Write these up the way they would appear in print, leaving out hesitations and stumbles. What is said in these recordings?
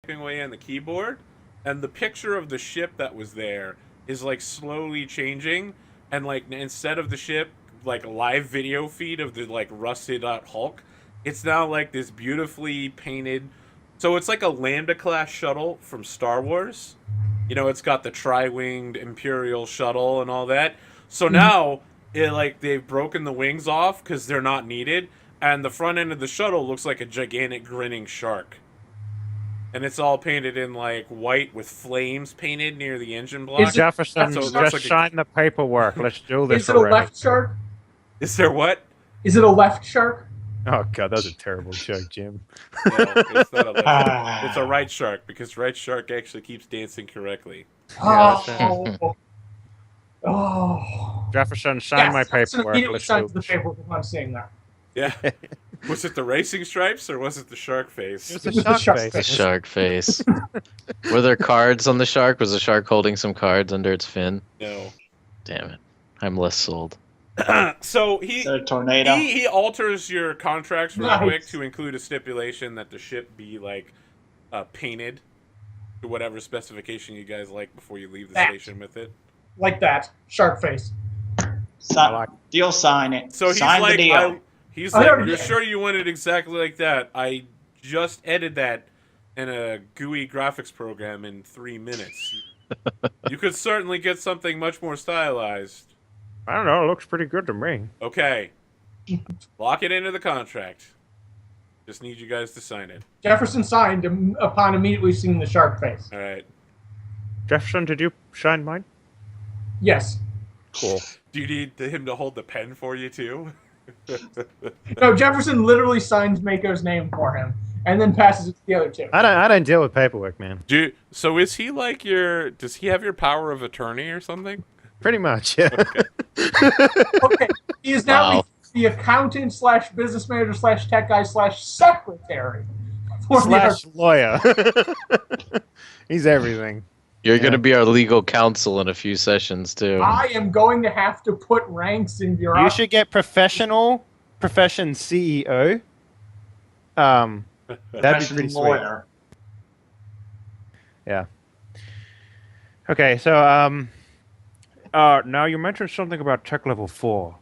typing away on the keyboard, and the picture of the ship that was there is like slowly changing, and like instead of the ship like a live video feed of the like rusted out Hulk, it's now like this beautifully painted. So it's like a Lambda class shuttle from Star Wars. You know, it's got the tri-winged Imperial shuttle and all that. So now it like they've broken the wings off because they're not needed, and the front end of the shuttle looks like a gigantic grinning shark. And it's all painted in like white with flames painted near the engine block. Jefferson, So it looks just like sign the paperwork. Let's do this Is it a already. left shark? Is there what? Is it a left shark? Oh god, that's a terrible joke, Jim. No, it's not a left shark. It's a right shark because right shark actually keeps dancing correctly. Oh. Oh. Jefferson, sign my Jefferson paperwork. immediately Let's signs do the this. paperwork upon seeing that. Yeah. Was it the racing stripes or was it the shark face? It's It a was the shark shark face. The shark face. Were there cards on the shark? Was the shark holding some cards under its fin? No. Damn it. I'm less sold. So Is there a tornado? he alters your contracts real Nice. quick to include a stipulation that the ship be like painted to whatever specification you guys like before you leave the That. station with it. Like that. Shark face. Deal sign it. So he's sign like, the deal. he's I like, already you're did. sure you want it exactly like that? I just edited that in a GUI graphics program in 3 minutes. You could certainly get something much more stylized. I don't know. It looks pretty good to me. Okay. Lock it into the contract. Just need you guys to sign it. Jefferson signed upon immediately seeing the shark face. All right. Jefferson, did you sign mine? Yes. Cool. Do you need him to hold the pen for you too? No, Jefferson literally signs Mako's name for him and then passes it to the other two. I don't deal with paperwork, man. So is he like your? Does he have your power of attorney or something? Pretty much, yeah. Okay, he is now Wow. the accountant slash business manager slash tech guy slash secretary. For Slash lawyer. He's everything. You're Yeah. going to be our legal counsel in a few sessions, too. I am going to have to put ranks in You bureaucracy. should get profession CEO. That'd be Professional pretty sweet. lawyer. Yeah. Okay, so now you mentioned something about tech level 4.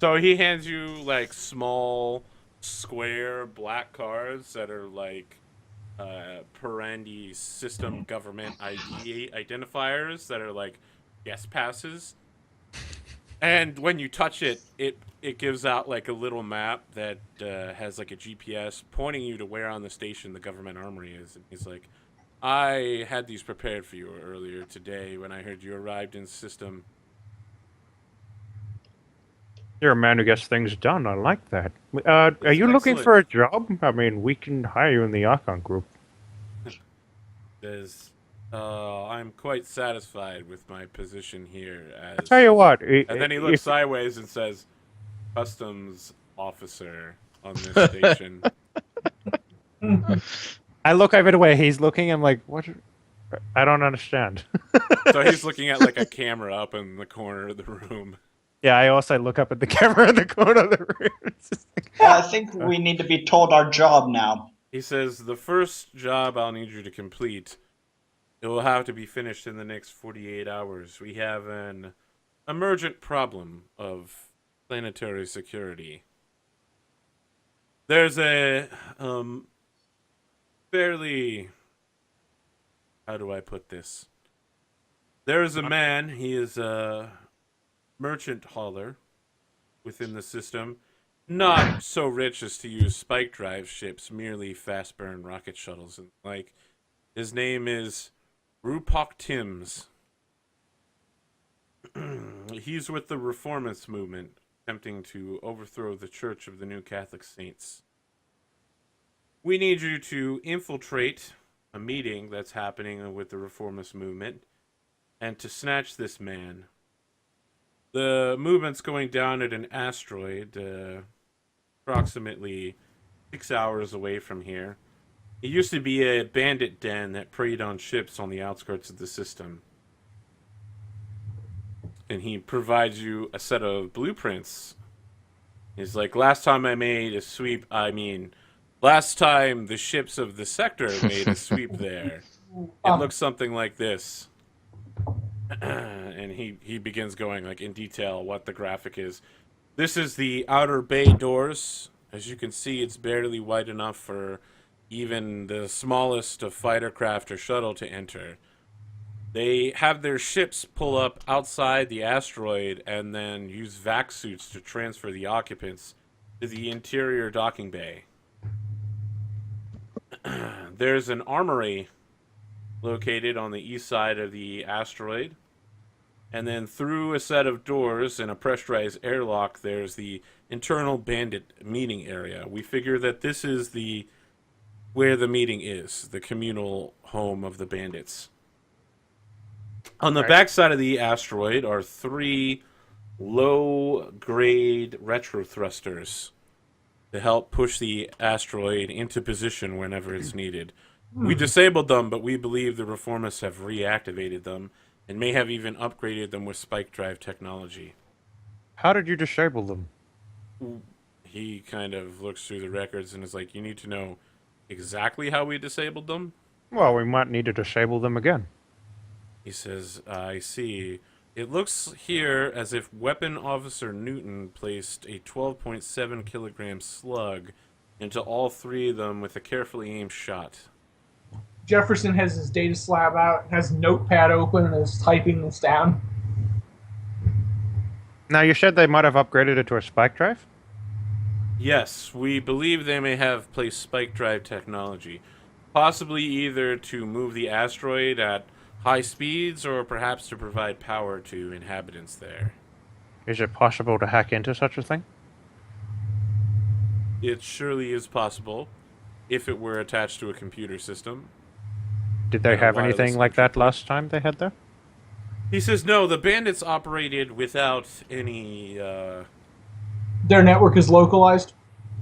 So he hands you like small, square black cards that are like Parandi system government ID identifiers that are like guest passes. And when you touch it, it gives out like a little map that has like a GPS pointing you to where on the station the government armory is. And he's like, I had these prepared for you earlier today when I heard you arrived in system. You're a man who gets things done. I like that. Are you looking excellent. for a job? I mean, we can hire you in the Archon group. Says, I'm quite satisfied with my position here as... I tell you what. And then he looks sideways and says, customs officer on this station. I look over the way he's looking. I'm like, what? I don't understand. So he's looking at like a camera up in the corner of the room. Yeah, I also look up at the camera in the corner of the room. It's just like, I think we need to be told our job now. He says, the first job I'll need you to complete, it will have to be finished in the next 48 hours. We have an emergent problem of planetary security. There's a fairly... How do I put this? There is a man, he is a merchant hauler within the system. Not so rich as to use spike drive ships, merely fast burn rocket shuttles and like. His name is Rupak Timms. He's with the Reformist movement, attempting to overthrow the Church of the New Catholic Saints. We need you to infiltrate a meeting that's happening with the Reformist movement and to snatch this man. The movement's going down at an asteroid approximately 6 hours away from here. It used to be a bandit den that preyed on ships on the outskirts of the system. And he provides you a set of blueprints. He's like, last time I made a Last time the ships of the sector made a sweep there, it looks something like this. And he begins going like in detail what the graphic is. This is the outer bay doors. As you can see, it's barely wide enough for even the smallest of fighter craft or shuttle to enter. They have their ships pull up outside the asteroid and then use vac suits to transfer the occupants to the interior docking bay. There's an armory located on the east side of the asteroid. And then through a set of doors in a pressurized airlock, there's the internal bandit meeting area. We figure that this is where the meeting is, the communal home of the bandits. On the backside of the asteroid are 3 low-grade retro thrusters to help push the asteroid into position whenever it's needed. We disabled them, but we believe the reformists have reactivated them and may have even upgraded them with spike drive technology. How did you disable them? He kind of looks through the records and is like, you need to know exactly how we disabled them? Well, we might need to disable them again. He says, I see. It looks here as if Weapon Officer Newton placed a 12.7 kilogram slug into all 3 of them with a carefully aimed shot. Jefferson has his data slab out, has Notepad open, and is typing this down. Now, you said they might have upgraded it to a spike drive? Yes, we believe they may have placed spike drive technology. Possibly either to move the asteroid at high speeds or perhaps to provide power to inhabitants there. Is it possible to hack into such a thing? It surely is possible if it were attached to a computer system. Did they And a have wireless anything like that entry last time they had there? He says, no, the bandits operated without any, Their network is localized.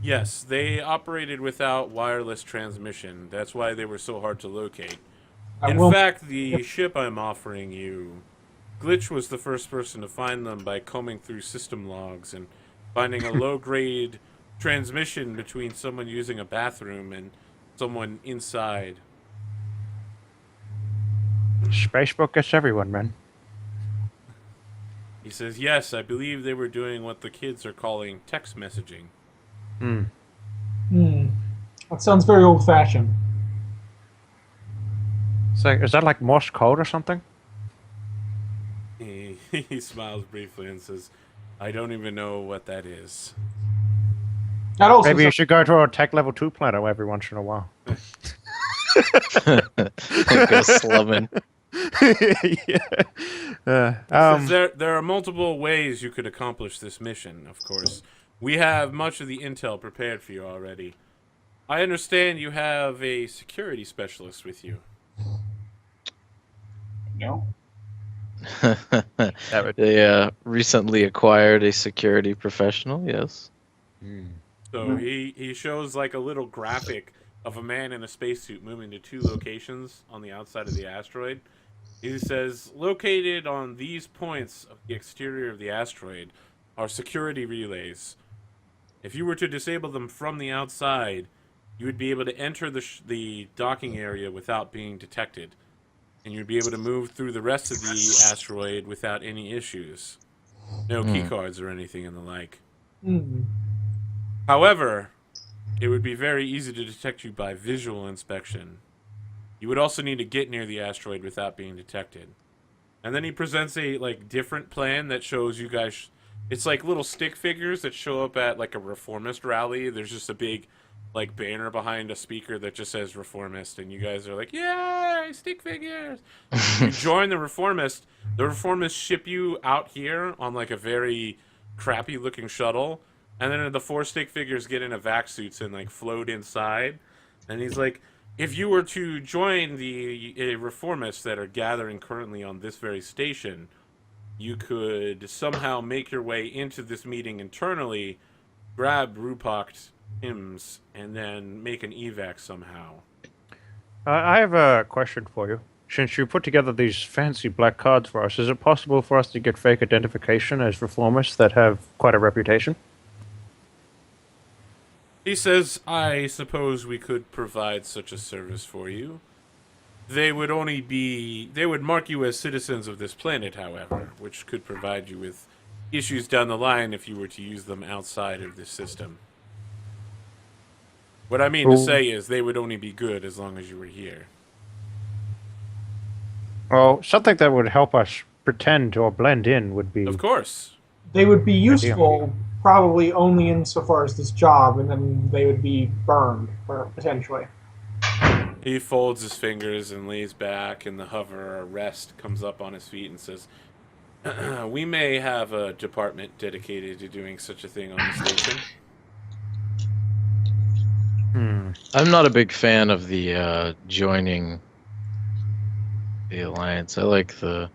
yes, they operated without wireless transmission. That's why they were so hard to locate. In fact, the ship I'm offering you, Glitch was the first person to find them by combing through system logs and finding a low-grade transmission between someone using a bathroom and someone inside. Spacebook gets everyone, man. He says, yes, I believe they were doing what the kids are calling text messaging. That sounds very old-fashioned. So, is that like Morse code or something? He smiles briefly and says, I don't even know what that is. That also Maybe you sounds- should go to a tech level 2 planet every once in a while. Go slumming. Says there are multiple ways you could accomplish this mission, of course. We have much of the intel prepared for you already. I understand you have a security specialist with you. No. They recently acquired a security professional, yes. So he shows like a little graphic of a man in a spacesuit moving to 2 locations on the outside of the asteroid. He says, located on these points of the exterior of the asteroid are security relays. If you were to disable them from the outside, you would be able to enter the docking area without being detected. And you'd be able to move through the rest of the asteroid without any issues. No keycards or anything and the like. However, it would be very easy to detect you by visual inspection. You would also need to get near the asteroid without being detected. And then he presents a different plan that shows you guys. It's like little stick figures that show up at like a reformist rally. There's just a big banner behind a speaker that just says reformist, and you guys are like, yay, stick figures. You join the reformist. The reformists ship you out here on like a very crappy looking shuttle, and then the 4 stick figures get into vac suits and like float inside. And he's like, if you were to join the reformists that are gathering currently on this very station, you could somehow make your way into this meeting internally, grab Rupacht hymns, and then make an evac somehow. I have a question for you. Since you put together these fancy black cards for us, is it possible for us to get fake identification as reformists that have quite a reputation? He says, I suppose we could provide such a service for you. They would mark you as citizens of this planet, however, which could provide you with issues down the line if you were to use them outside of this system. What I mean to say is they would only be good as long as you were here. Well, something that would help us pretend or blend in would be... Of course. They would be useful, probably only insofar as this job, and then they would be burned, potentially. He folds his fingers and lays back, and the hover or rest comes up on his feet and says, we may have a department dedicated to doing such a thing on the station. I'm not a big fan of the joining the alliance. I like the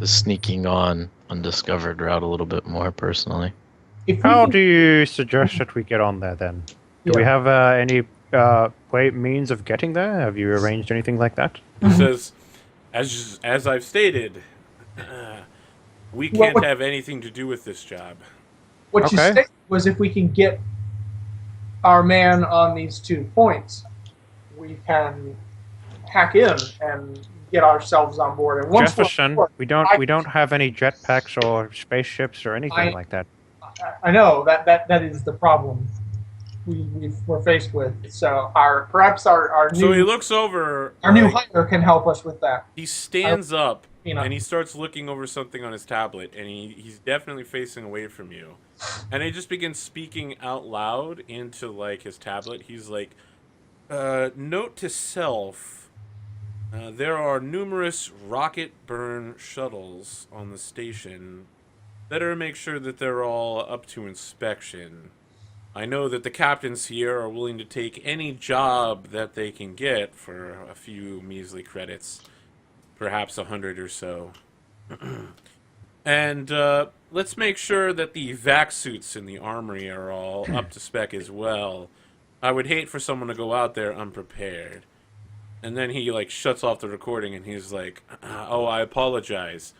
sneaking on undiscovered route a little bit more personally. How do you suggest that we get on there then? Do we have any means of getting there? Have you arranged anything like that? He says, as I've stated, we can't have anything to do with this job. What you said was if we can get our man on these 2 points, we can hack in and get ourselves on board. And once Jefferson, we don't have any jetpacks or spaceships or anything like that. I know that is the problem we're faced with. So perhaps our new, so he looks over. Our new hire can help us with that. He stands up and he starts looking over something on his tablet, and he's definitely facing away from you. And he just begins speaking out loud into like his tablet. He's like, "Note to self: there are numerous rocket burn shuttles on the station. Better make sure that they're all up to inspection. I know that the captains here are willing to take any job that they can get for a few measly credits, perhaps 100 or so. And let's make sure that the vac suits in the armory are all up to spec as well. I would hate for someone to go out there unprepared." And then he like shuts off the recording and he's like, "Oh, I apologize.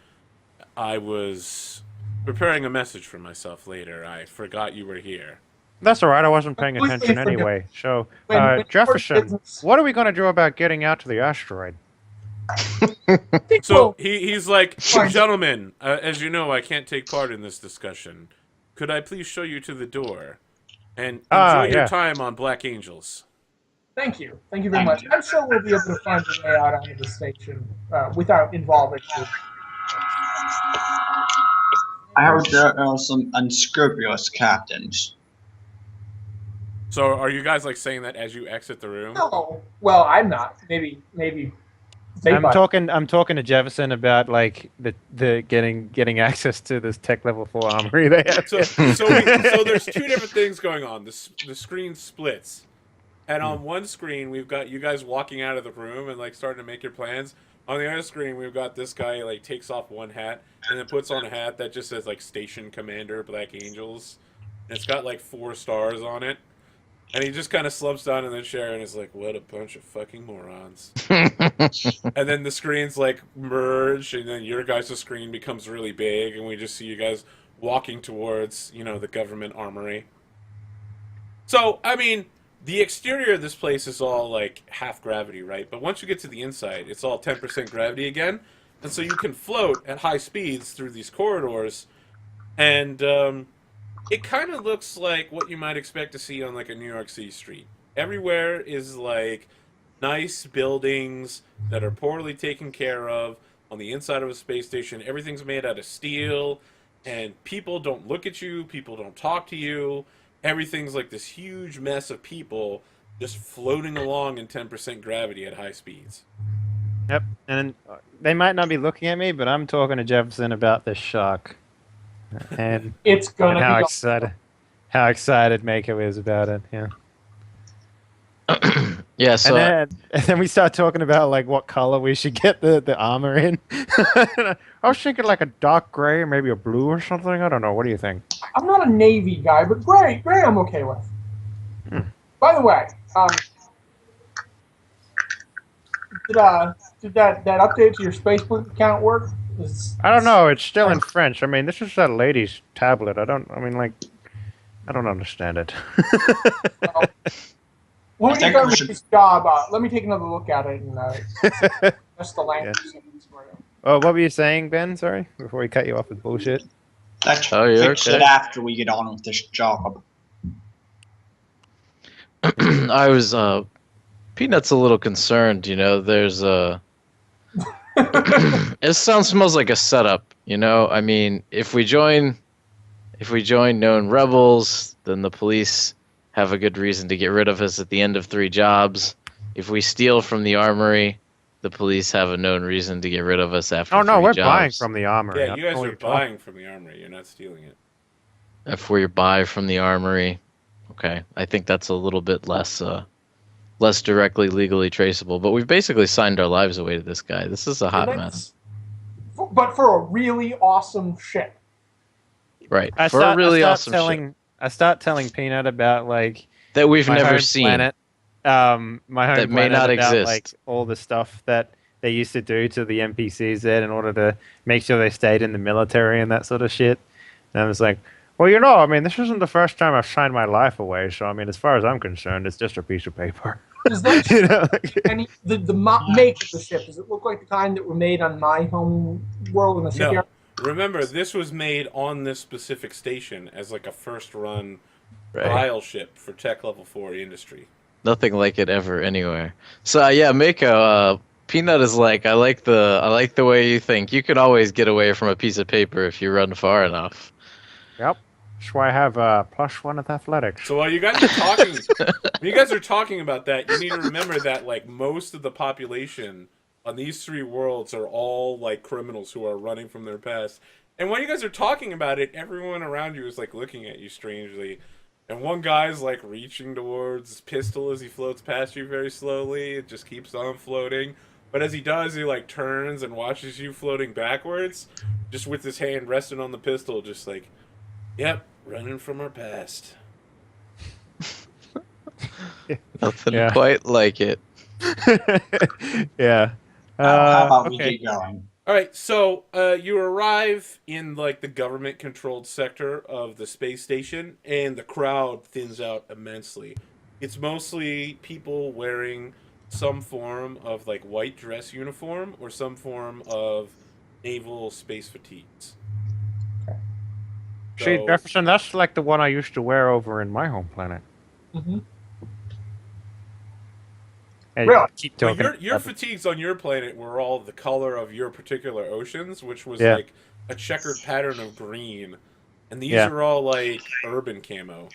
I was preparing a message for myself later. I forgot you were here." That's all right. I wasn't paying attention anyway. So, Jefferson, what are we going to do about getting out to the asteroid? So he's like, "Gentlemen, as you know, I can't take part in this discussion. Could I please show you to the door? And enjoy your time on Black Angels." Thank you. Thank you very much. I'm sure we'll be able to find a way out onto the station without involving you. I heard there are some unscrupulous captains. So are you guys like saying that as you exit the room? No. Well, I'm not. Maybe. I'm talking to Jefferson about like the getting access to this tech level 4 armory they have. So there's 2 different things going on. The screen splits. And on one screen, we've got you guys walking out of the room and like starting to make your plans. On the other screen, we've got this guy like takes off one hat and then puts on a hat that just says like Station Commander Black Angels. And it's got like 4 stars on it. And he just kind of slumps down in the chair and is like, "What a bunch of fucking morons." And then the screens like merge, and then your guys' screen becomes really big, and we just see you guys walking towards, the government armory. So, I mean, the exterior of this place is all like half gravity, right? But once you get to the inside, it's all 10% gravity again. And so you can float at high speeds through these corridors. And it kind of looks like what you might expect to see on like a New York City street. Everywhere is like nice buildings that are poorly taken care of on the inside of a space station. Everything's made out of steel, and people don't look at you, people don't talk to you. Everything's like this huge mess of people just floating along in 10% gravity at high speeds. Yep, and they might not be looking at me, but I'm talking to Jefferson about this shark. And it's gonna be how excited Mako is about it. Yeah. Yeah. So and then we start talking about like what color we should get the armor in. I was thinking like a dark gray or maybe a blue or something. I don't know. What do you think? I'm not a navy guy, but gray I'm okay with. By the way, did that update to your Facebook account work? I don't know. It's still in French. I mean, this is that lady's tablet. I don't understand it. Well, when I we get think done we with should- this job, let me take another look at it and just the language sentence for you. Oh, what were you saying, Ben? Sorry, before we cut you off with bullshit. Let's Oh, you're fix okay. it after we get on with this job. I was Peanut's a little concerned. You know, there's it smells like a setup. You know, I mean, if we join known rebels, then the police have a good reason to get rid of us at the end of 3 jobs. If we steal from the armory, the police have a known reason to get rid of us after Oh no, 3 we're jobs. buying from the armory. Yeah, I you don't guys know what are you're talking- buying from the armory. You're not stealing it. If we buy from the armory, okay, I think that's a little bit less directly legally traceable. But we've basically signed our lives away to this guy. This is a hot And mess, but for a really awesome ship. right? I For start, a really I start awesome telling, ship I start telling Peanut about like that we've my never home seen. planet, my home That may planet not about exist. like all the stuff that they used to do to the NPCs there in order to make sure they stayed in the military and that sort of shit. And I was like, well, you know, I mean, this isn't the first time I've signed my life away, so I mean, as far as I'm concerned, it's just a piece of paper. Does that You know, like- any the make of the ship, does it look like the kind that were made on my home world in the No. shipyard? Remember, this was made on this specific station as like a first run Right. trial ship for Tech Level 4 industry. Nothing like it ever anywhere. So yeah, Mako, Peanut is like, I like the way you think. You can always get away from a piece of paper if you run far enough. Yep. That's why I have +1 at athletics. So while you guys are talking, when you guys are talking about that, you need to remember that like most of the population on these 3 worlds are all like criminals who are running from their past. And when you guys are talking about it, everyone around you is like looking at you strangely. And one guy's like reaching towards his pistol as he floats past you very slowly. It just keeps on floating. But as he does, he like turns and watches you floating backwards, just with his hand resting on the pistol, just like, yep, running from our past. Nothing Yeah. quite like it. Yeah. How about we okay. get going? All right, so you arrive in like the government-controlled sector of the space station, and the crowd thins out immensely. It's mostly people wearing some form of like white dress uniform or some form of naval space fatigues. See, So- Jefferson, that's like the one I used to wear over in my home planet. Mm-hmm. Hey, Really? keep Well, talking. your fatigues on your planet were all the color of your particular oceans, which was Yeah. like a checkered pattern of green, and these Yeah. are all like urban camo.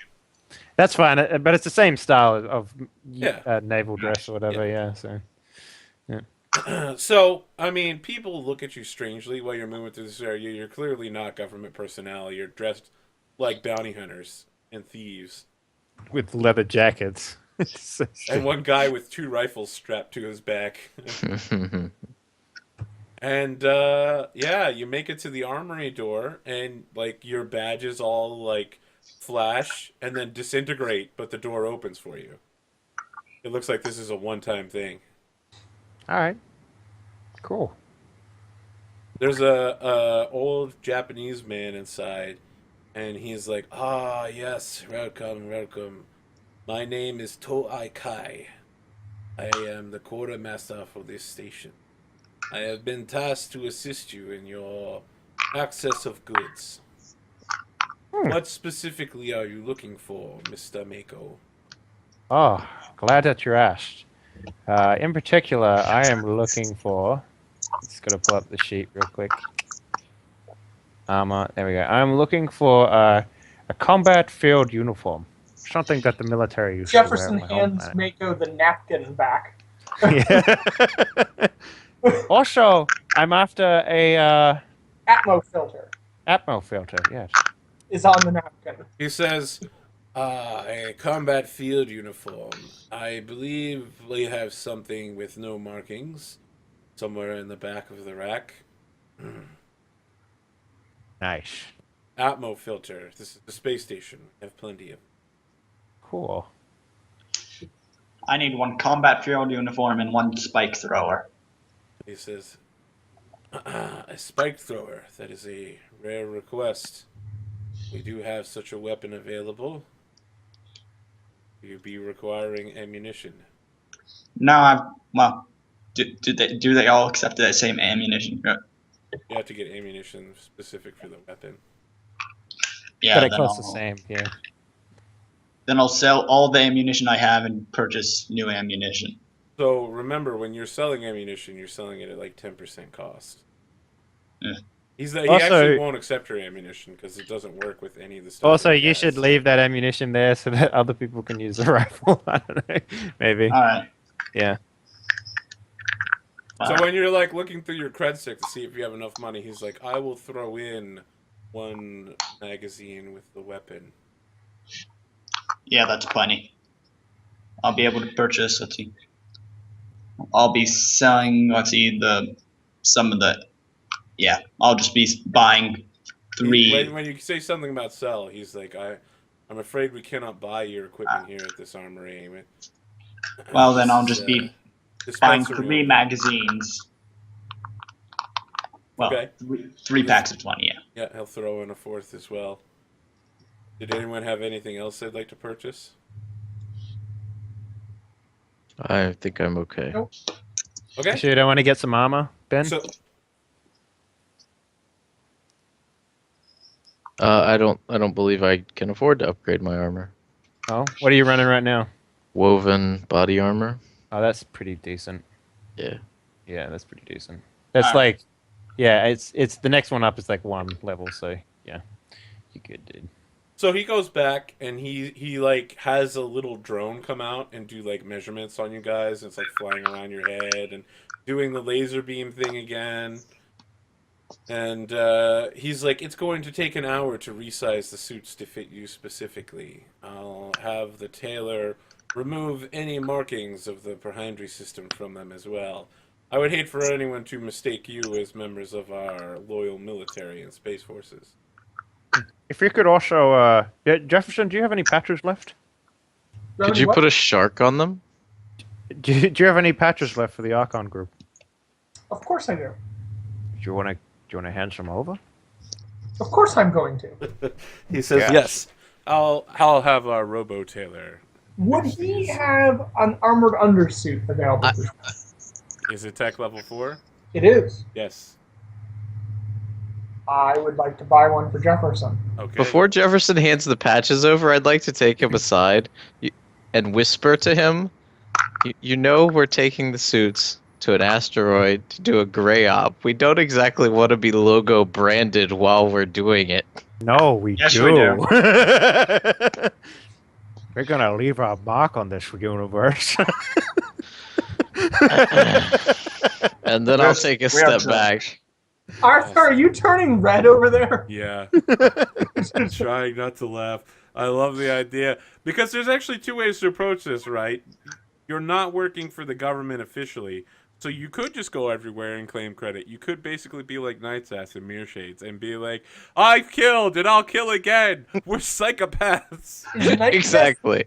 That's fine, but it's the same style of Yeah. naval dress or whatever. Yeah. So So, I mean, people look at you strangely while you're moving through this area. You're clearly not government personnel. You're dressed like bounty hunters and thieves. with leather jackets. So And stupid. one guy with 2 rifles strapped to his back. And, yeah, you make it to the armory door, and, like, your badges all, like, flash and then disintegrate, but the door opens for you. It looks like this is a one-time thing. All right. Cool. There's a old Japanese man inside, and he's like, "Ah, yes, welcome, welcome. My name is Toai Kai. I am the quartermaster for this station. I have been tasked to assist you in your access of goods. What specifically are you looking for, Mr. Mako?" Oh, glad that you asked. In particular, I am looking for. Just gotta pull up the sheet real quick. There we go. I'm looking for a combat field uniform, something that the military used Jefferson to wear. on my hands home Mako the napkin back. planet. Yeah. Also, I'm after a Atmo filter Atmo filter. Yes. is on the napkin. He says, a combat field uniform. I believe we have something with no markings somewhere in the back of the rack. Nice. Atmo filter. This is the space station. We have plenty of. Cool. I need 1 combat field uniform and 1 spike thrower. He says, a spike thrower. That is a rare request. We do have such a weapon available. You'd be requiring ammunition. No, do they all accept that same ammunition? You have to get ammunition specific for the weapon. Yeah, But it then costs the I'll same. Yeah. then I'll sell all the ammunition I have and purchase new ammunition. So remember, when you're selling ammunition, you're selling it at like 10% cost. Yeah. He Also- actually won't accept your ammunition because it doesn't work with any of the stuff. Also, that he you has. should leave that ammunition there so that other people can use the rifle. I don't know. Maybe. All right. Yeah. So when you're like looking through your cred stick to see if you have enough money, he's like, "I will throw in one magazine with the weapon." Yeah, that's plenty. I'll be able to purchase. Let's see. I'll be selling. Let's see some of the. Yeah, I'll just be buying 3. When you say something about sell, he's like, I'm afraid we cannot buy your equipment here at this armory. Well, then I'll just be buying dispensary 3 magazines. Well, Okay. 3 packs of 20. Yeah. Yeah, he'll throw in a 4th as well. Did anyone have anything else they'd like to purchase? I think I'm okay. Nope. Okay. Sure, you don't want to get some armor, Ben? So I don't believe I can afford to upgrade my armor. Oh, what are you running right now? Woven body armor. Oh, that's pretty decent. Yeah. Yeah, that's pretty decent. That's Alright. like, yeah, it's the next one up is like 1 level, so yeah, you good, dude. So he goes back and he like has a little drone come out and do like measurements on you guys. And it's like flying around your head and doing the laser beam thing again. And he's like, it's going to take an hour to resize the suits to fit you specifically. I'll have the tailor remove any markings of the Perhindry system from them as well. I would hate for anyone to mistake you as members of our loyal military and space forces. If you could also, Jefferson, do you have any patches left? Could you put a shark on them? Do you have any patches left for the Archon group? Of course I do. Do you want to hand some over? Of course I'm going to. He says, Yes. yes. I'll have our Robo Tailor. Would he have an armored undersuit available? Is it tech level 4? It is. Yes. I would like to buy one for Jefferson. Okay. Before Jefferson hands the patches over, I'd like to take him aside and whisper to him, you know we're taking the suits to an asteroid to do a gray op. We don't exactly want to be logo branded while we're doing it. No, we Yes, do. we do. We're gonna leave our mark on this universe. And then I'll take a step back. Arthur, are you turning red over there? Yeah. Trying not to laugh. I love the idea. Because there's actually 2 ways to approach this, right? You're not working for the government officially, so you could just go everywhere and claim credit. You could basically be like Night's Ass and Mirror Shades and be like, I've killed and I'll kill again. We're psychopaths. Exactly.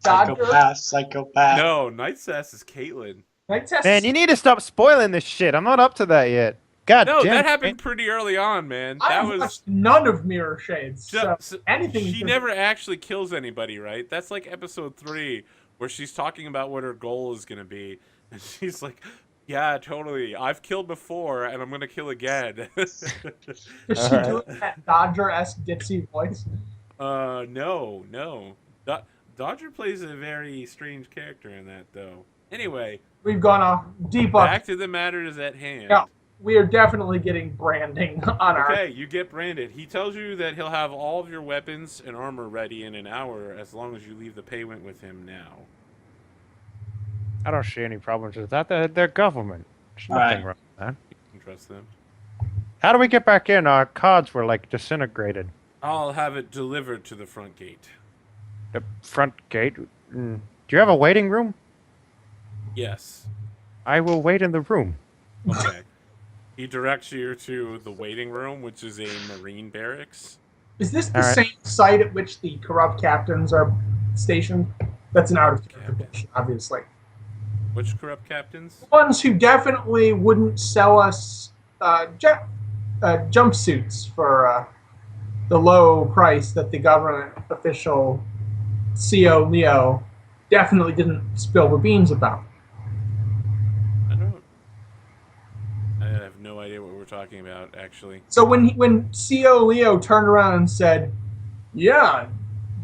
Dodger? Psychopath. No, Night's Ass is Caitlyn. Night test? Man, you need to stop spoiling this shit. I'm not up to that yet. God No, damn that it. happened pretty early on, man. I That have was watched none of Mirror Shades. So anything. She never actually kills anybody, right? That's like episode 3, where she's talking about what her goal is gonna be, and she's like, "Yeah, totally. I've killed before, and I'm gonna kill again." Does she do it in that Dodger-esque ditzy voice? No. Dodger plays a very strange character in that, though. Anyway, We've gone off deep off. back to the matters at hand. Yeah, we are definitely getting branding on our. Okay, you get branded. He tells you that he'll have all of your weapons and armor ready in an hour as long as you leave the payment with him now. I don't see any problems with that. They're government. There's All nothing right. wrong with that. You can trust them. How do we get back in? Our cards were like disintegrated. I'll have it delivered to the front gate. The front gate. Do you have a waiting room? Yes. I will wait in the room. Okay. He directs you to the waiting room, which is a Marine barracks. Is this the All right. same site at which the corrupt captains are stationed? That's an out of character question, obviously. Which corrupt captains? Ones who definitely wouldn't sell us jumpsuits for the low price that the government official CO Leo definitely didn't spill the beans about. I have no idea what we're talking about, actually. So when CO Leo turned around and said, "Yeah,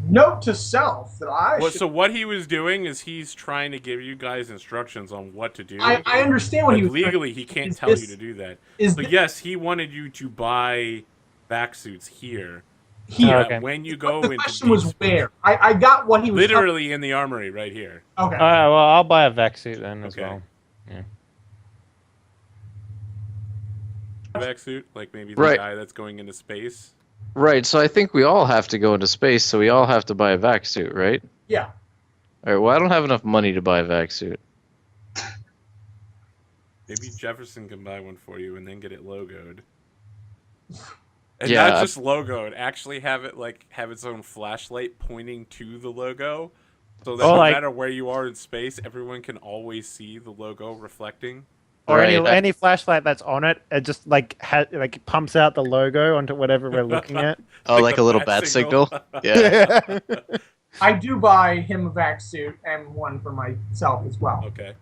note to self that I should," So what he was doing is he's trying to give you guys instructions on what to do. I understand what but he was legally doing. he can't Is tell this- you to do that. is But thi- yes, he wanted you to buy vac suits here. here. Okay. When you go The into question deep was space, where. I got what he was literally in the armory right here. Okay. All right, well, I'll buy a vac suit then as Okay. well. Vac suit, like maybe the Right. guy that's going into space. Right, so I think we all have to go into space, so we all have to buy a vac suit, right? Yeah. All right, well, I don't have enough money to buy a vac suit. Maybe Jefferson can buy one for you and then get it logoed. And Yeah. not just logoed, actually have it have its own flashlight pointing to the logo, so that Oh, no like- matter where you are in space, everyone can always see the logo reflecting. Or Right, any flashlight that's on it, it just like pumps out the logo onto whatever we're looking at. Oh, like the a little bat signal? Yeah. I do buy him a vac suit and one for myself as well. Okay.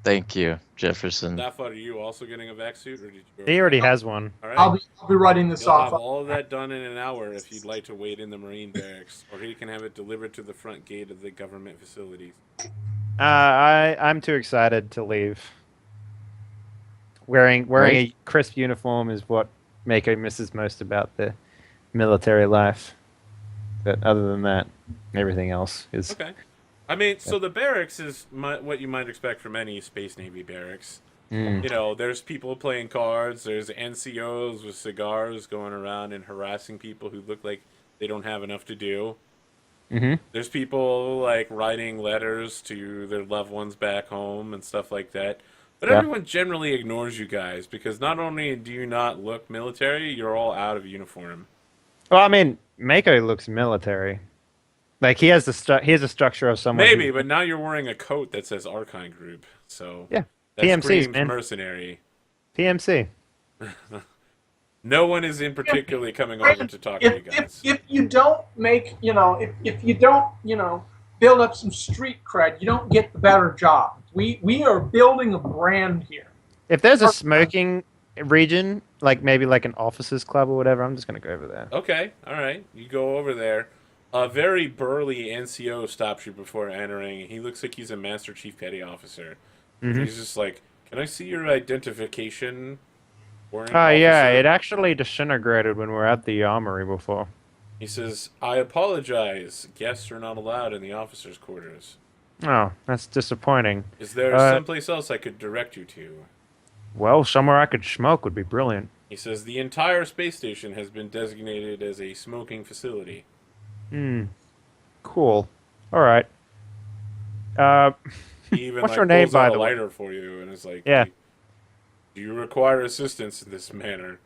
Thank you, Jefferson. Stafford, are you also getting a vac suit, or did you? He already has one. All right. I'll be writing this You'll off. have all of that done in an hour if you'd like to wait in the Marine barracks, or he can have it delivered to the front gate of the government facilities. I'm too excited to leave. Wearing a crisp uniform is what Mako misses most about the military life. But other than that, everything else is Okay. I mean, so the barracks is what you might expect from any Space Navy barracks. Mm. You know, there's people playing cards, there's NCOs with cigars going around and harassing people who look like they don't have enough to do. Mm-hmm. There's people, like, writing letters to their loved ones back home and stuff like that. But Yeah. everyone generally ignores you guys because not only do you not look military, you're all out of uniform. Well, I mean, Mako looks military. Like he has a structure of someone. Maybe, who- but now you're wearing a coat that says Archon Group, so Yeah. that PMCs, screams man. mercenary. PMC. No one is in particularly coming over to talk to you guys. If you don't make, if you don't, build up some street cred, you don't get the better job. We are building a brand here. If there's a smoking region, like maybe like an officers club or whatever, I'm just gonna go over there. Okay, all right. You go over there. A very burly NCO stops you before entering. He looks like he's a Master Chief Petty Officer. Mhm. He's just like, "Can I see your identification?" warrant, Oh yeah, officer?" it actually disintegrated when we were at the armory before. He says, "I apologize. Guests are not allowed in the officers' quarters. Oh, that's disappointing. Is there Uh, someplace else I could direct you to?" Well, somewhere I could smoke would be brilliant. He says, "The entire space station has been designated as a smoking facility." Hmm. Cool. All right. He even What's like, your name, pulls by out the a way? lighter for you and is like, Yeah. Do you require assistance in this manner?"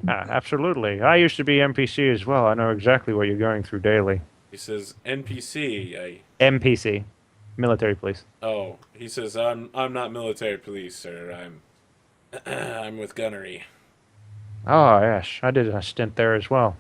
Absolutely. I used to be NPC as well. I know exactly what you're going through daily. He says, "NPC, MPC, military police. Oh, he says, I'm not military police, sir. I'm with gunnery." Oh yes, I did a stint there as well.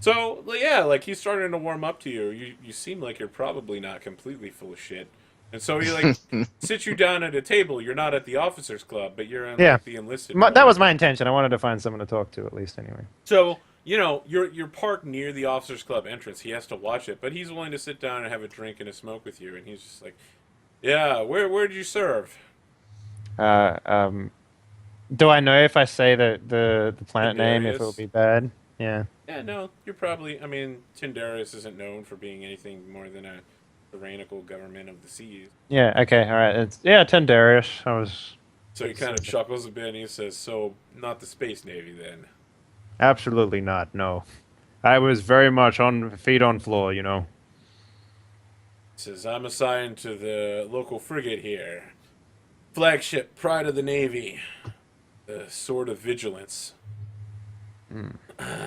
So, yeah, like he's starting to warm up to you. You seem like you're probably not completely full of shit. And so he like sits you down at a table. You're not at the officers club, but you're in Yeah. like, the enlisted. That club. was my intention. I wanted to find someone to talk to at least anyway. So, you're parked near the officers club entrance. He has to watch it, but he's willing to sit down and have a drink and a smoke with you. And he's just like, "Yeah, where did you serve?" Do I know if I say the planet name if Tiberius. it'll be bad? Yeah. Yeah, no, you're probably. I mean, Tindarius isn't known for being anything more than a tyrannical government of the seas. Yeah. Okay. All right. It's Tendarius. I was So he kind of chuckles a bit and he says, "So, not the Space Navy then?" absolutely not. No, I was very much on feet on floor. You know. He says, "I'm assigned to the local frigate here. Flagship, Pride of the Navy. The Sword of Vigilance."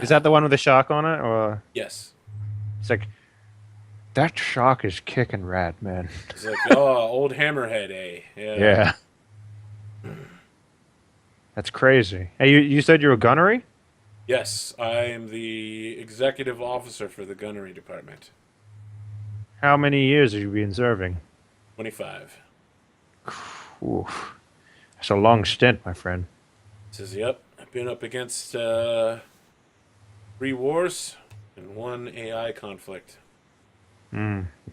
Is that the one with the shark on it, or Yes. it's like that shark is kicking rad, man. He's like, "Oh, old hammerhead, eh?" Yeah. Yeah. That's crazy. Hey, you said you were gunnery? Yes, I am the executive officer for the gunnery department. How many years have you been serving? 25. Oof. That's a long stint, my friend. Says, yep, I've been up against 3 wars and 1 AI conflict.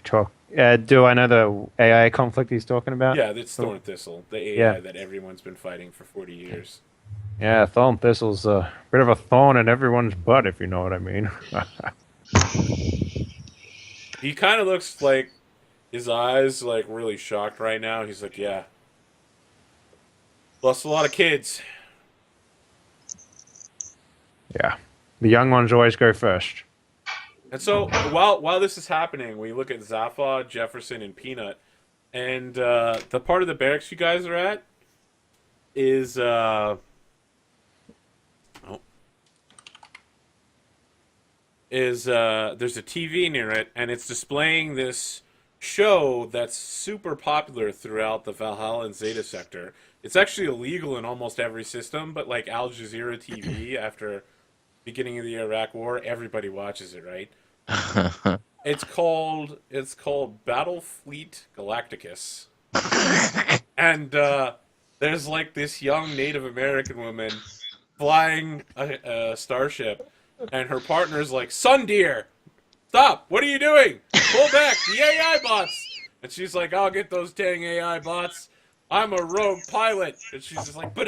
Talk. Do I know the AI conflict he's talking about? Yeah, that's Thorn Thistle, the AI Yeah. that everyone's been fighting for 40 years. Yeah, thorn thistle's a bit of a thorn in everyone's butt, if you know what I mean. He kind of looks like his eyes like really shocked right now. He's like, yeah, lost a lot of kids. Yeah, the young ones always go first. And so while this is happening, we look at Zappa, Jefferson, and Peanut, and the part of the barracks you guys are at is there's a TV near it, and it's displaying this show that's super popular throughout the Valhalla and Zeta sector. It's actually illegal in almost every system, but like Al Jazeera TV after beginning of the Iraq War, everybody watches it, right? It's called Battlefleet Galacticus, and there's like this young Native American woman flying a starship, and her partner's like, "Sun deer, stop! What are you doing? Pull back! The AI bots!" And she's like, "I'll get those dang AI bots. I'm a rogue pilot." And she's just like, and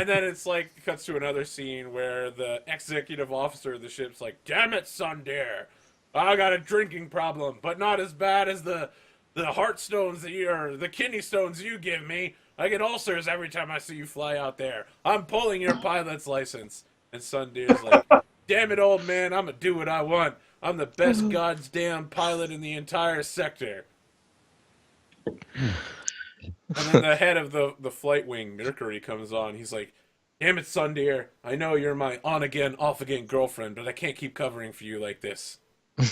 then it's like cuts to another scene where the executive officer of the ship's like, "Damn it, Sun deer, I got a drinking problem, but not as bad as the heart stones that the kidney stones you give me. I get ulcers every time I see you fly out there. I'm pulling your pilot's license." And Sun Deer's like, "Damn it, old man, I'm gonna do what I want. I'm the best goddamn pilot in the entire sector." And then the head of the flight wing, Mercury, comes on. He's like, "Damn it, Sun Deer, I know you're my on-again, off-again girlfriend, but I can't keep covering for you like this."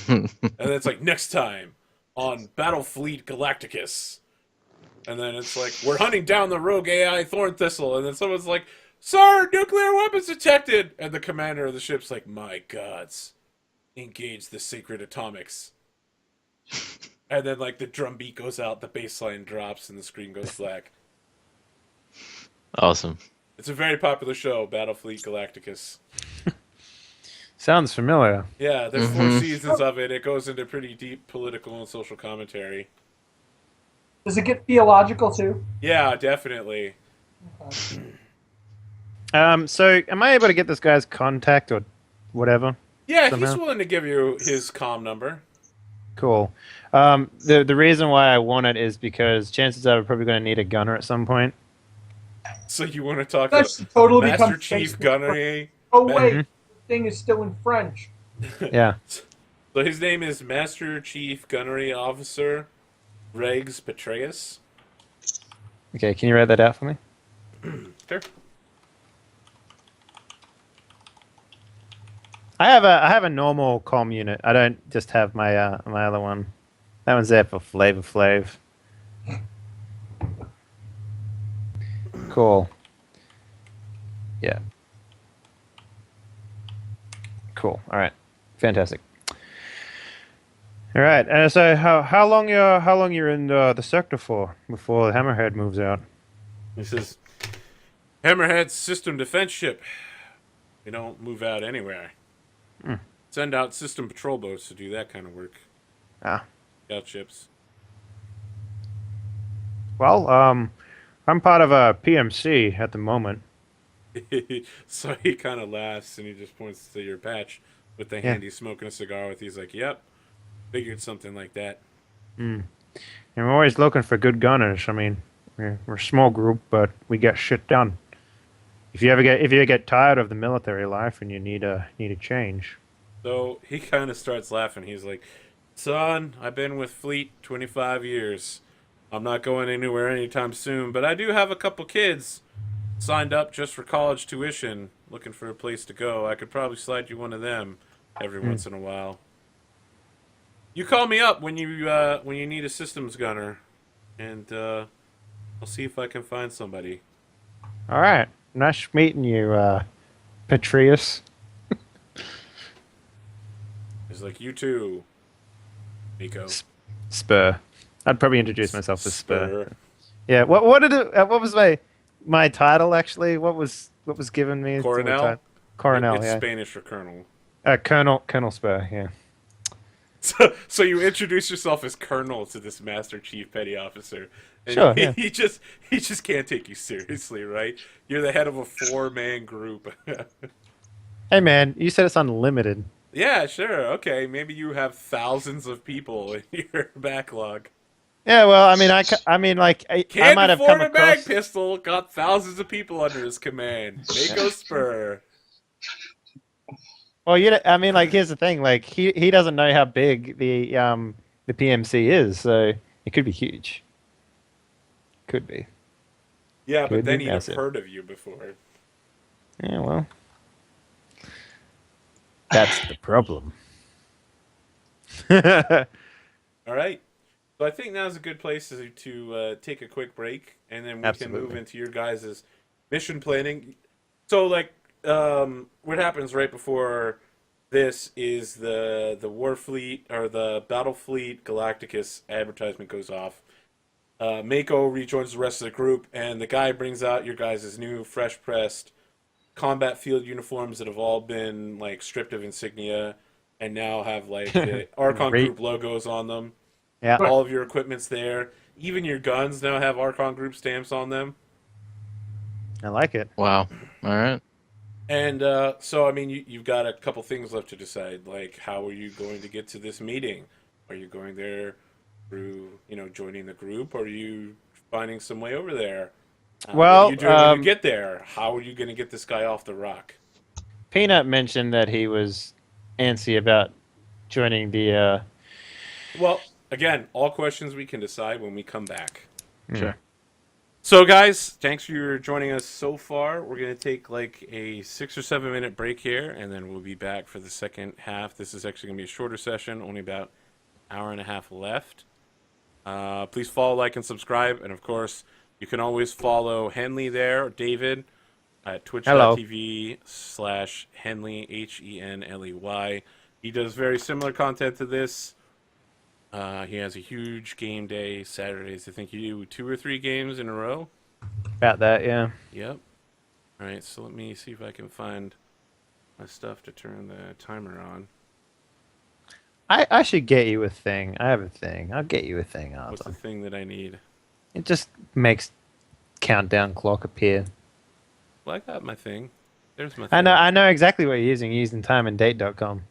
And then it's like, "Next time on Battlefleet Galacticus." And then it's like, "We're hunting down the rogue AI Thorn Thistle." And then someone's like, "Sir, nuclear weapons detected!" And the commander of the ship's like, "My gods, engage the sacred atomics." And then like the drum beat goes out, the bass line drops, and the screen goes black. Awesome. It's a very popular show, Battlefleet Galacticus. Sounds familiar. Yeah, there's 4 seasons of it. It goes into pretty deep political and social commentary. Does it get theological too? Yeah, definitely. So am I able to get this guy's contact or whatever? Yeah, Somehow? he's willing to give you his comm number. Cool. The reason why I want it is because chances are we're probably going to need a gunner at some point. So you want to talk That's about totally Master becomes Chief Facebook. Gunnery? Oh wait, the thing is still in French. Yeah. So his name is Master Chief Gunnery Officer Regs Petraeus. Okay, can you write that out for me? Sure. I have a normal comm unit. I don't just have my my other one. That one's there for Flavor Flav. Cool. Yeah. Cool. All right. Fantastic. All right. So how long you're in the sector for before the Hammerhead moves out? This is Hammerhead's system defense ship. We don't move out anywhere. Send out system patrol boats to do that kind of work. Ah. Scout ships. Well, I'm part of a PMC at the moment. So he kind of laughs and he just points to your patch with the hand he's smoking a cigar with. He's like, "Yep, figured something like that." And we're always looking for good gunners. I mean, we're a small group, but we get shit done. If you ever get tired of the military life and you need a change. So he kind of starts laughing. He's like, "Son, I've been with Fleet 25 years. I'm not going anywhere anytime soon, but I do have a couple kids signed up just for college tuition, looking for a place to go. I could probably slide you one of them every once in a while. You call me up when you need a systems gunner, and I'll see if I can find somebody." All right. Nice meeting you, Petrius. He's like, you too, Nico. Spur. I'd probably introduce myself as Spur. Spur. Yeah. What did it? What was my title actually? What was given me? Coronel? Coronel. It's Yeah. Spanish for colonel. Colonel Spur. Yeah. So you introduce yourself as colonel to this Master Chief Petty Officer, and Sure. Yeah. he just can't take you seriously, right? You're the head of a 4-man group. Hey man, you said it's unlimited. Yeah, sure, okay. Maybe you have thousands of people in your backlog. Yeah. Well, I mean, I mean, like, I Can't might have come afford a mag across. pistol. Got thousands of people under his command. Mako Spur. Well, I mean, like, here's the thing. Like, he doesn't know how big the PMC is, so it could be huge. Could be. Yeah, but Could then be he'd have massive. heard of you before. Yeah. Well, that's the problem. All right. So I think now's a good place to take a quick break, and then we can move Absolutely. into your guys' mission planning. So, like, what happens right before this is the Warfleet or the Battlefleet Galacticus advertisement goes off. Mako rejoins the rest of the group, and the guy brings out your guys' new, fresh pressed combat field uniforms that have all been like stripped of insignia, and now have like the Archon Re- Group logos on them. Yeah. All of your equipment's there. Even your guns now have Archon Group stamps on them. I like it. Wow. All right. And so, I mean, you've got a couple things left to decide. Like, how are you going to get to this meeting? Are you going there through, joining the group? Or are you finding some way over there? What Well, are you doing when you get there? How are you going to get this guy off the rock? Peanut mentioned that he was antsy about joining the. Well, again, all questions we can decide when we come back. Sure. So, guys, thanks for joining us so far. We're going to take like a 6 or 7 minute break here, and then we'll be back for the second half. This is actually going to be a shorter session, only about an hour and a half left. Please follow, like, and subscribe. And, of course, you can always follow Henley there, or David, at twitch.tv/Henley, Henley. He does very similar content to this. He has a huge game day Saturdays. I think you do 2 or 3 games in a row. About that, yeah. Yep. All right, so let me see if I can find my stuff to turn the timer on. I should get you a thing. I have a thing. I'll get you a thing, What's the Arthur. thing that I need? It just makes countdown clock appear. Well, I got my thing. There's my thing. I know exactly what you're using. You're using timeanddate.com.